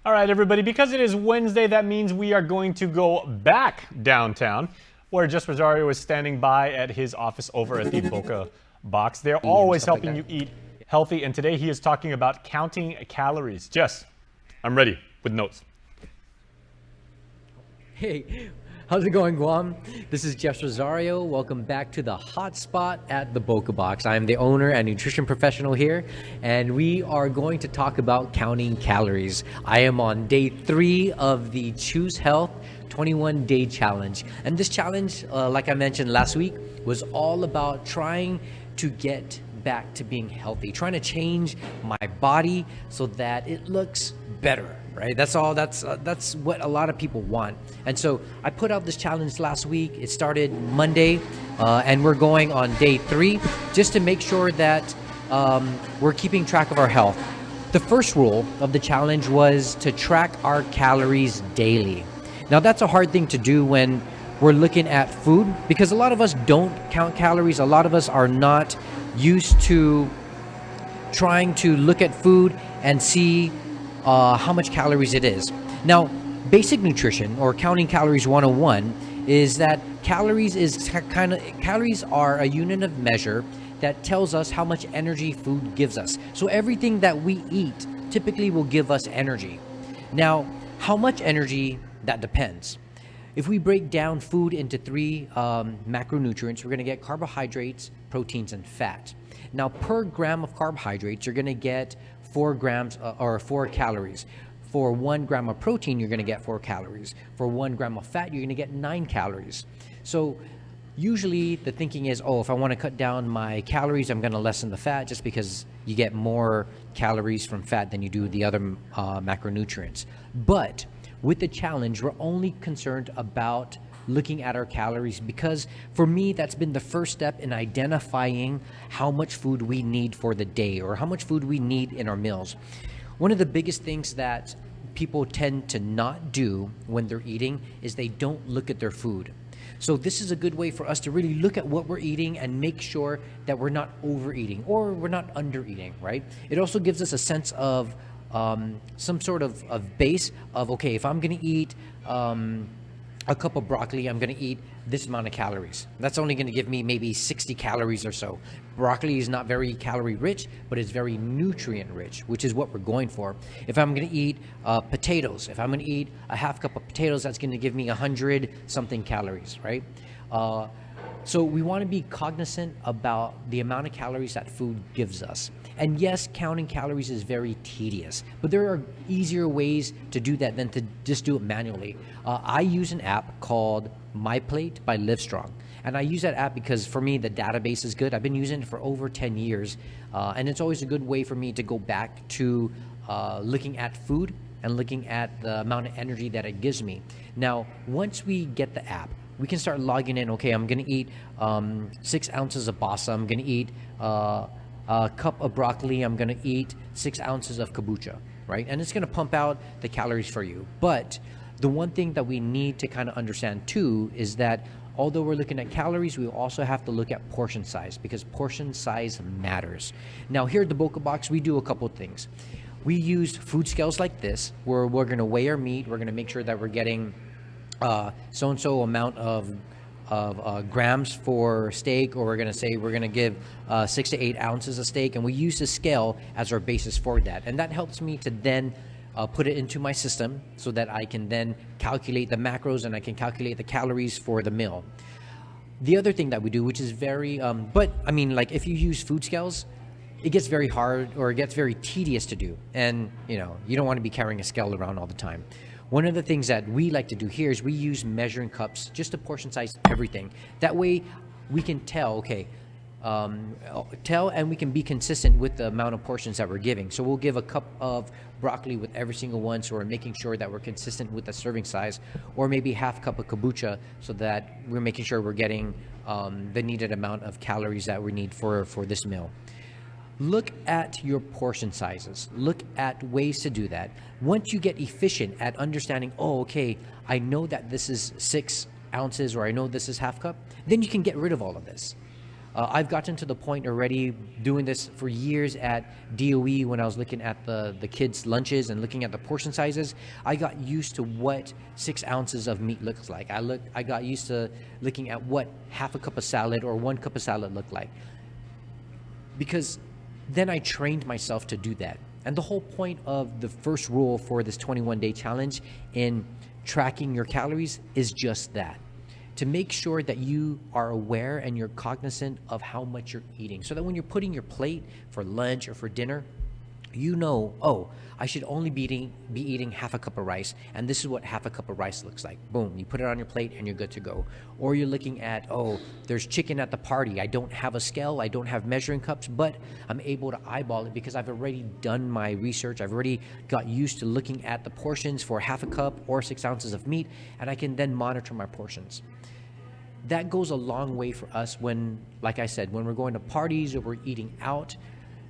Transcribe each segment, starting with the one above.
All right, everybody, because it is Wednesday, that means we are going to go back downtown where Jess Rosario is standing by at his office over at the Boka Box. They're always helping you eat healthy, and today he is talking about counting calories. Jess, I'm ready with notes. Hey, how's it going, Guam? This is Jess Rosario. Welcome back to the hot spot at the Boka Box. I'm the owner and nutrition professional here, and we are going to talk about counting calories. I am on day 3 of the Choose Health 21-day challenge. And this challenge, like I mentioned last week, was all about trying to get back to being healthy, trying to change my body so that it looks better. Right? That's what a lot of people want. And so I put out this challenge last week. It started Monday, and we're going on day 3 just to make sure that we're keeping track of our health. The first rule of the challenge was to track our calories daily. Now that's a hard thing to do when we're looking at food, because a lot of us don't count calories. A lot of us are not used to trying to look at food and see how much calories it is. Now, basic nutrition or counting calories 101 is that calories are a unit of measure that tells us how much energy food gives us. So everything that we eat typically will give us energy. Now, how much energy, that depends. If we break down food into 3 macronutrients, we're going to get carbohydrates, proteins, and fat. Now, per gram of carbohydrates, you're going to get 4 grams or 4 calories. For 1 gram of protein, you're going to get 4 calories. For 1 gram of fat, you're going to get 9 calories. So usually the thinking is, if I want to cut down my calories, I'm going to lessen the fat, just because you get more calories from fat than you do the other macronutrients. But with the challenge, we're only concerned about looking at our calories, because for me, that's been the first step in identifying how much food we need for the day or how much food we need in our meals. One of the biggest things that people tend to not do when they're eating is they don't look at their food. So this is a good way for us to really look at what we're eating and make sure that we're not overeating or we're not undereating, right? It also gives us a sense of some sort of base of, okay, if I'm going to eat a cup of broccoli, I'm going to eat this amount of calories. That's only going to give me maybe 60 calories or so. Broccoli is not very calorie rich, but it's very nutrient rich, which is what we're going for. If I'm going to eat potatoes, if I'm going to eat a half cup of potatoes, that's going to give me 100 something calories, right? So we want to be cognizant about the amount of calories that food gives us. And yes, counting calories is very tedious, but there are easier ways to do that than to just do it manually. I use an app called MyPlate by Livestrong. And I use that app because for me, the database is good. I've been using it for over 10 years. And it's always a good way for me to go back to looking at food and looking at the amount of energy that it gives me. Now, once we get the app, we can start logging in. Okay, I'm going to eat 6 ounces of pasta. I'm going to eat a cup of broccoli. I'm going to eat 6 ounces of kombucha, right? And it's going to pump out the calories for you. But the one thing that we need to kind of understand too is that although we're looking at calories, we also have to look at portion size, because portion size matters. Now here at the Boka Box, we do a couple of things. We use food scales like this, where we're going to weigh our meat. We're going to make sure that we're getting so-and-so amount of grams for steak, or we're going to say we're going to give 6 to 8 ounces of steak, and we use the scale as our basis for that. And that helps me to then put it into my system so that I can then calculate the macros and I can calculate the calories for the meal. The other thing that we do, which is very, if you use food scales, it gets very hard or it gets very tedious to do. And, you don't want to be carrying a scale around all the time. One of the things that we like to do here is we use measuring cups just to portion size everything. That way we can tell and we can be consistent with the amount of portions that we're giving. So we'll give a cup of broccoli with every single one, so we're making sure that we're consistent with the serving size, or maybe half cup of kombucha so that we're making sure we're getting the needed amount of calories that we need for this meal. Look at your portion sizes. Look at ways to do that. Once you get efficient at understanding, I know that this is 6 ounces, or I know this is half cup, then you can get rid of all of this. I've gotten to the point already doing this for years at DOE when I was looking at the kids' lunches and looking at the portion sizes. I got used to what 6 ounces of meat looks like. I got used to looking at what half a cup of salad or 1 cup of salad looked like. Because then I trained myself to do that. And the whole point of the first rule for this 21-day challenge in tracking your calories is just that. To make sure that you are aware and you're cognizant of how much you're eating. So that when you're putting your plate for lunch or for dinner, you know, oh, I should only be eating half a cup of rice, and this is what half a cup of rice looks like. Boom, you put it on your plate and you're good to go. Or you're looking at, oh, there's chicken at the party. I don't have a scale, I don't have measuring cups, but I'm able to eyeball it because I've already done my research. I've already got used to looking at the portions for half a cup or 6 ounces of meat, and I can then monitor my portions. That goes a long way for us when, like I said, when we're going to parties or we're eating out,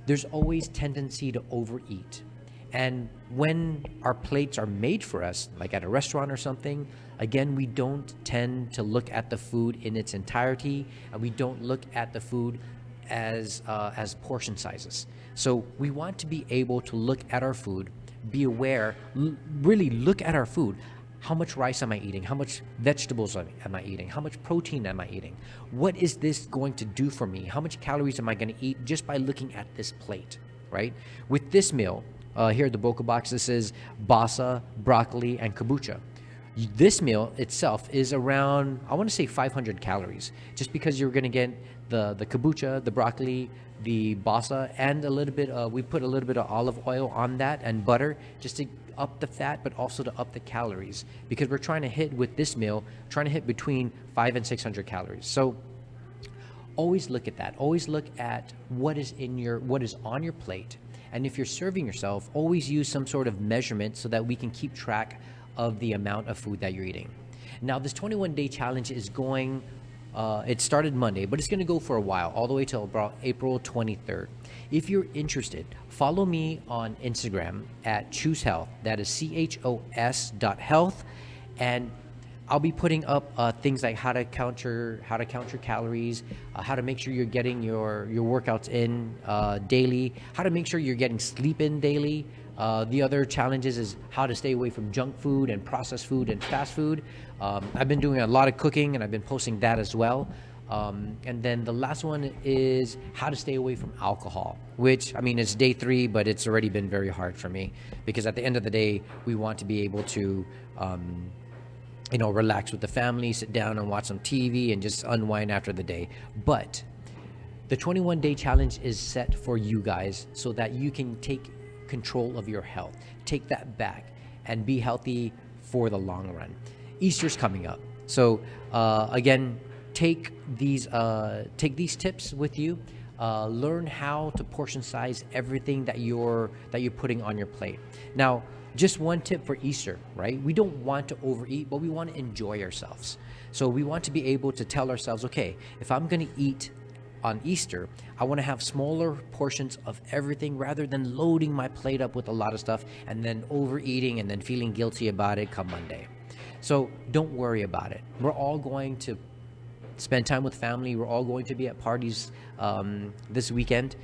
there's always tendency to overeat. And when our plates are made for us, like at a restaurant or something, again, we don't tend to look at the food in its entirety, and we don't look at the food as portion sizes. So we want to be able to look at our food, be aware, really look at our food. How much rice am I eating? How much vegetables am I eating? How much protein am I eating? What is this going to do for me? How much calories am I going to eat just by looking at this plate, right? With this meal, here at the Boka Box, this is basa, broccoli, and kombucha. This meal itself is around, I want to say 500 calories, just because you're going to get the kombucha, the broccoli, the basa, and a little bit, we put a little bit of olive oil on that and butter just to up the fat, but also to up the calories, because we're trying to hit with this meal, trying to hit between 500 and 600 calories. So always look at that. Always look at what is on your plate. And if you're serving yourself, always use some sort of measurement so that we can keep track of the amount of food that you're eating. Now, this 21-day challenge is going, it started Monday, but it's going to go for a while, all the way till about April 23rd. If you're interested, follow me on Instagram at Choose Health. That is CHOS.health. And I'll be putting up things like how to count your calories, how to make sure you're getting your workouts in daily, how to make sure you're getting sleep in daily. The other challenges is how to stay away from junk food and processed food and fast food. I've been doing a lot of cooking, and I've been posting that as well. And then the last one is how to stay away from alcohol, which, I mean, it's day 3, but it's already been very hard for me, because at the end of the day, we want to be able to, relax with the family, sit down and watch some TV and just unwind after the day. But the 21-day challenge is set for you guys so that you can take control of your health, take that back, and be healthy for the long run. Easter's coming up. So, again, take these tips with you. Learn how to portion size everything that you're putting on your plate. Now, just one tip for Easter, right? We don't want to overeat, but we want to enjoy ourselves. So we want to be able to tell ourselves, okay, if I'm going to eat on Easter, I want to have smaller portions of everything rather than loading my plate up with a lot of stuff and then overeating and then feeling guilty about it come Monday. So don't worry about it. We're all going to spend time with family. We're all going to be at parties this weekend.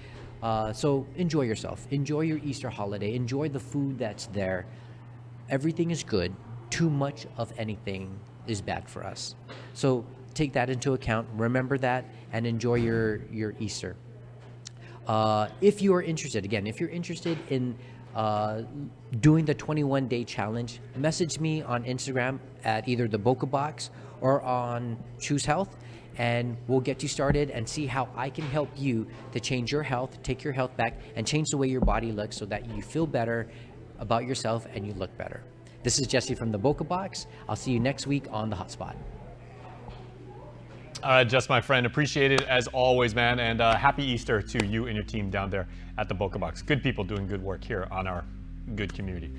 So enjoy yourself. Enjoy your Easter holiday. Enjoy the food that's there. Everything is good. Too much of anything is bad for us. So take that into account. Remember that and enjoy your Easter. If you are interested, again, if you're interested in doing the 21-day challenge, message me on Instagram at either the Boka Box or on Choose Health, and we'll get you started and see how I can help you to change your health, take your health back, and change the way your body looks so that you feel better about yourself and you look better. This is Jesse from the Boka Box. I'll see you next week on the Hotspot. Jess, my friend, appreciate it as always, man, and happy Easter to you and your team down there at the Boka Box. Good people doing good work here on our good community.